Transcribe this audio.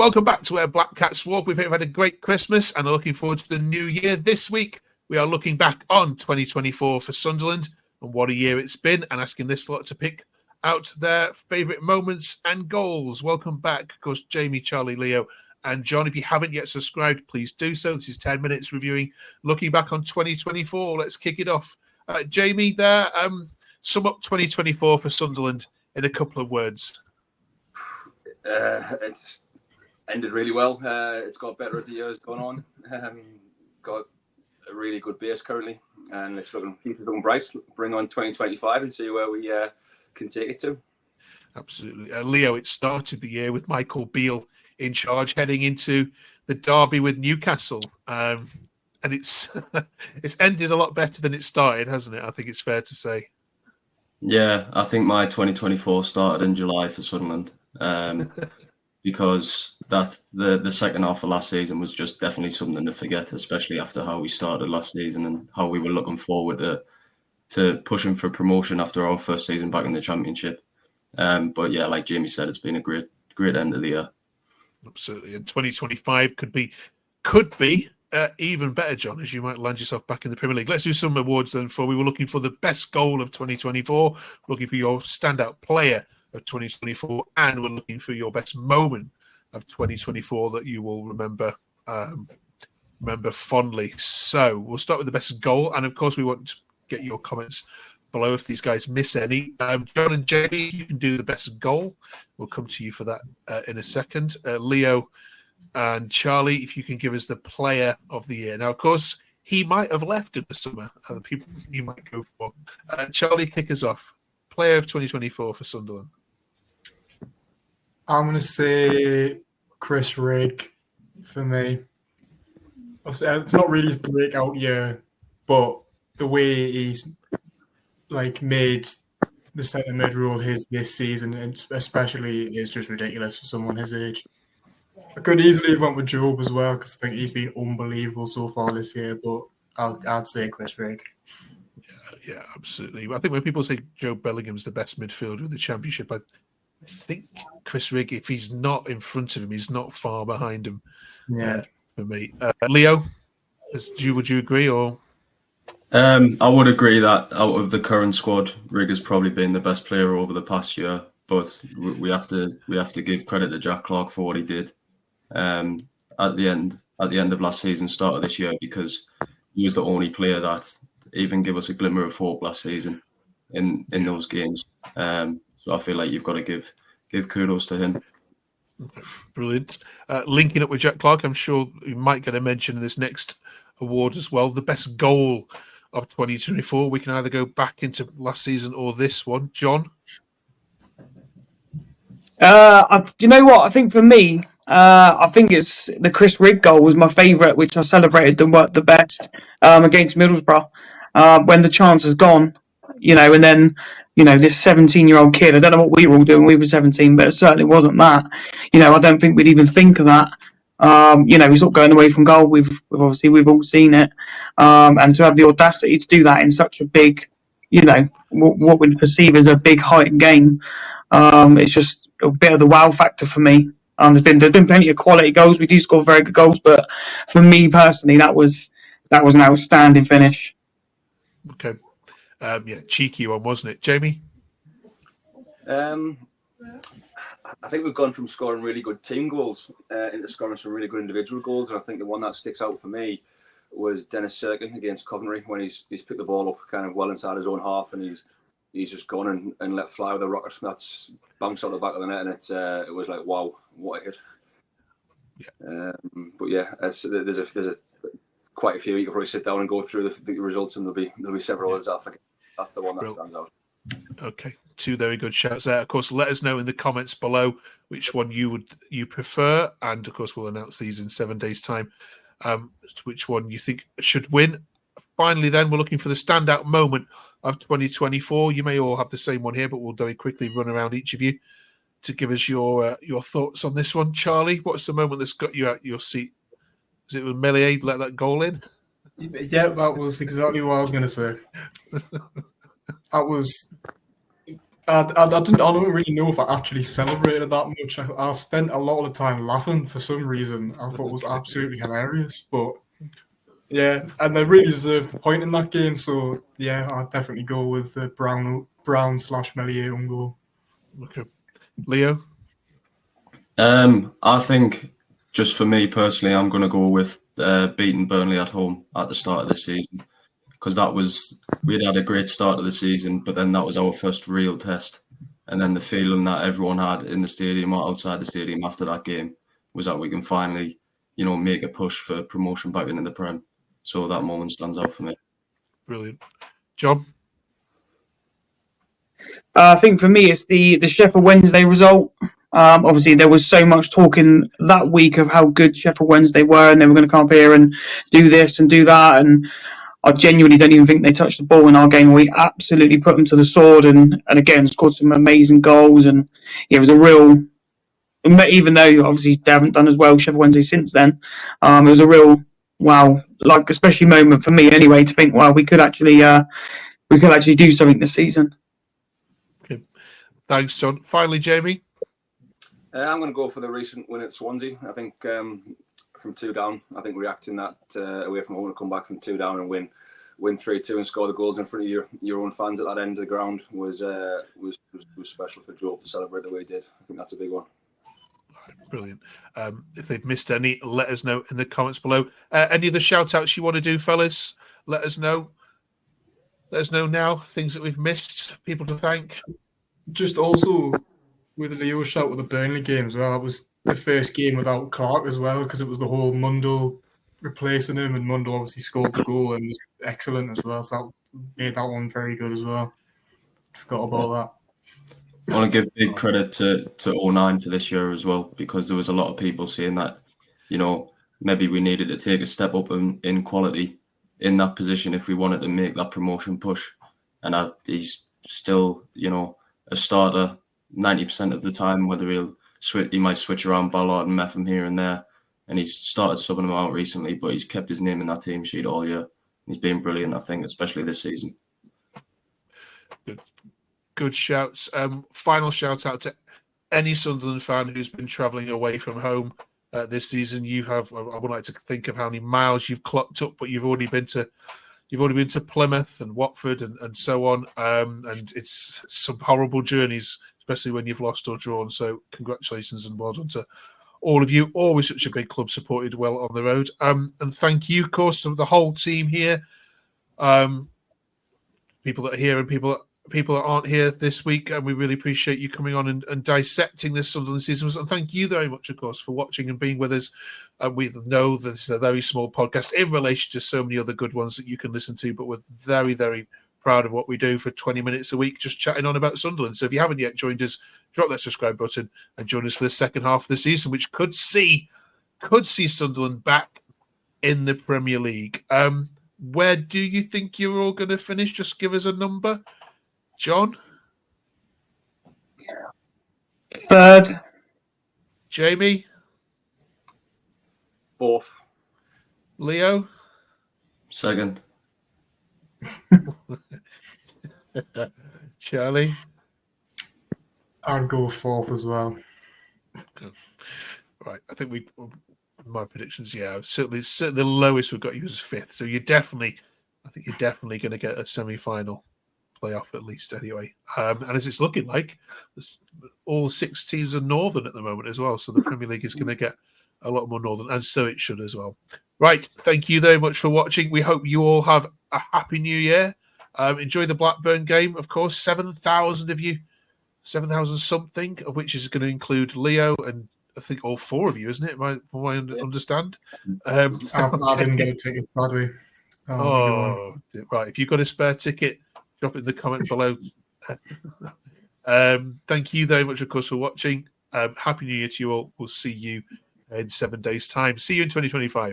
Welcome back to Where Black Cats Walk. We've had a great Christmas and are looking forward to the new year. This week, we are looking back on 2024 for Sunderland and what a year it's been, and asking this lot to pick out their favourite moments and goals. Welcome back, of course, Jamie, Charlie, Leo, and John. If you haven't yet subscribed, please do so. This is 10 minutes reviewing, looking back on 2024. Let's kick it off. Jamie, sum up 2024 for Sunderland in a couple of words. It's ended really well. It's got better as the year's gone on. Got a really good base currently, and it's looking bright. Bring on 2025 and see where we can take it to. Absolutely. Leo, it started the year with Michael Beale in charge, heading into the derby with Newcastle. And it's it's ended a lot better than it started, hasn't it? I think it's fair to say. Yeah, I think my 2024 started in July for Sunderland. Because the second half of last season was just definitely something to forget, especially after how we started last season and how we were looking forward to pushing for promotion after our first season back in the Championship. But yeah, like Jamie said, it's been a great end of the year. Absolutely, and 2025 could be even better, John, as you might land yourself back in the Premier League. Let's do some awards then. We were looking for the best goal of 2024, looking for your standout player of 2024, and we're looking for your best moment of 2024 that you will remember fondly. So we'll start with the best goal, and of course we want to get your comments below if these guys miss any. John and Jamie, you can do the best goal. We'll come to you for that in a second. Leo and Charlie, if you can give us the player of the year. Now, of course, he might have left in the summer. Other people you might go for. Charlie, kick us off. Player of 2024 for Sunderland. I'm going to say Chris Rigg for me. It's not really his breakout year, but the way he's made the centre mid role this season, and especially, is just ridiculous for someone his age. I could easily have went with Job as well because I think he's been unbelievable so far this year, but I'd say Chris Rigg. Yeah, absolutely. I think when people say Joe Bellingham's the best midfielder of the Championship, I think Chris Rigg, if he's not in front of him, he's not far behind him. Yeah, for me. Leo, would you agree? Or I would agree that out of the current squad, Rigg has probably been the best player over the past year. But we have to give credit to Jack Clarke for what he did at the end of last season, start of this year, because he was the only player that even give us a glimmer of hope last season in those games. So I feel like you've got to give kudos to him. Brilliant. Linking up with Jack Clarke, I'm sure you might get a mention in this next award as well. The best goal of 2024. We can either go back into last season or this one. John? You know what? I think for me, I think it's the Chris Rigg goal was my favourite, which I celebrated the best against Middlesbrough when the chance has gone. And then, this 17-year-old kid, I don't know what we were all doing. We were 17, but it certainly wasn't that. I don't think we'd even think of that. He's not going away from goal. We've all seen it. And to have the audacity to do that in such a big, what we'd perceive as a big heightened game, it's just a bit of the wow factor for me. There's been plenty of quality goals. We do score very good goals, but for me personally, that was an outstanding finish. Okay. Cheeky one, wasn't it, Jamie? I think we've gone from scoring really good team goals into scoring some really good individual goals, and I think the one that sticks out for me was Dennis Sirkin against Coventry when he's picked the ball up kind of well inside his own half, and he's just gone and let fly with a rocket that's bounced out the back of the net, and it was like, wow, what a hit. Yeah. But yeah, there's a quite a few. You can probably sit down and go through the results, and there'll be several others. I think that's the one that stands out. Okay, two very good shouts there. Of course, let us know in the comments below which one you prefer, and of course we'll announce these in 7 days' time. Which one you think should win? Finally, then we're looking for the standout moment of 2024. You may all have the same one here, but we'll very quickly run around each of you to give us your thoughts on this one. Charlie, what's the moment that's got you out your seat? Is it with Melier let that goal in? Yeah, that was exactly what I was going to say. I don't really know if I actually celebrated that much. I spent a lot of the time laughing for some reason. I thought it was absolutely hilarious. But yeah, and they really deserved the point in that game. So yeah, I'd definitely go with the Brown/Melier own goal. Okay, Leo. I think just for me personally, I'm going to go with beating Burnley at home at the start of the season, because we'd had a great start of the season, but then that was our first real test. And then the feeling that everyone had in the stadium or outside the stadium after that game was that we can finally, make a push for promotion back into the Prem. So that moment stands out for me. Brilliant. John? I think for me, it's the Sheffield Wednesday result. Obviously, there was so much talking that week of how good Sheffield Wednesday were, and they were going to come up here and do this and do that. And I genuinely don't even think they touched the ball in our game. We absolutely put them to the sword, and again scored some amazing goals. And it was a real, even though obviously they haven't done as well Sheffield Wednesday since then, it was a real wow, especially moment for me anyway to think, wow, we could actually do something this season. Okay. Thanks, John. Finally, Jamie. I'm going to go for the recent win at Swansea. I think from 2 down, I think reacting that away from home to come back from 2 down and win 3-2 and score the goals in front of your own fans at that end of the ground was special for Joe to celebrate the way he did. I think that's a big one. Brilliant. If they've missed any, let us know in the comments below. Any of the shout outs you want to do, fellas? Let us know. Let us know now. Things that we've missed, people to thank. Just also with Leo shout with the Burnley game as well. That was the first game without Clarke as well, because it was the whole Mundle replacing him, and Mundle obviously scored the goal and was excellent as well. So that made that one very good as well. Forgot about that. I want to give big credit to 09 for this year as well, because there was a lot of people saying that, maybe we needed to take a step up in quality in that position if we wanted to make that promotion push. And he's still, a starter 90% of the time, whether he might switch around Ballard and Meffam here and there. And he's started subbing him out recently, but he's kept his name in that team sheet all year. He's been brilliant, I think, especially this season. Good shouts. Final shout out to any Sunderland fan who's been travelling away from home this season. I would like to think of how many miles you've clocked up, but you've already been to Plymouth and Watford and so on. And it's some horrible journeys, especially when you've lost or drawn. So congratulations and well done to all of you. Always such a big club, supported well on the road. And thank you, of course, to the whole team here. People that are here and people that aren't here this week, and we really appreciate you coming on and dissecting this Sunderland season. And thank you very much, of course, for watching and being with us. We know that this is a very small podcast in relation to so many other good ones that you can listen to, but we're very, very proud of what we do for 20 minutes a week, just chatting on about Sunderland. So if you haven't yet joined us, drop that subscribe button and join us for the second half of the season, which could see Sunderland back in the Premier League. Where do you think you're all going to finish? Just give us a number. John? 3rd. Jamie? 4th. Leo? 2nd. Charlie? I'd go 4th as well. Okay. Right. I think my predictions, certainly the lowest we've got you is 5th. So you're definitely going to get a semi-final playoff at least anyway. And as it's looking like, all 6 teams are northern at the moment as well. So the Premier League is going to get a lot more northern, and so it should as well. Right. Thank you very much for watching. We hope you all have a happy new year. Enjoy the Blackburn game, of course. 7,000 of you, 7,000 something, of which is going to include Leo and I think all 4 of you, isn't it? From what I understand. I didn't get a ticket, sadly. Right. If you've got a spare ticket, drop it in the comment below. Thank you very much, of course, for watching. Happy New Year to you all. We'll see you in 7 days' time. See you in 2025.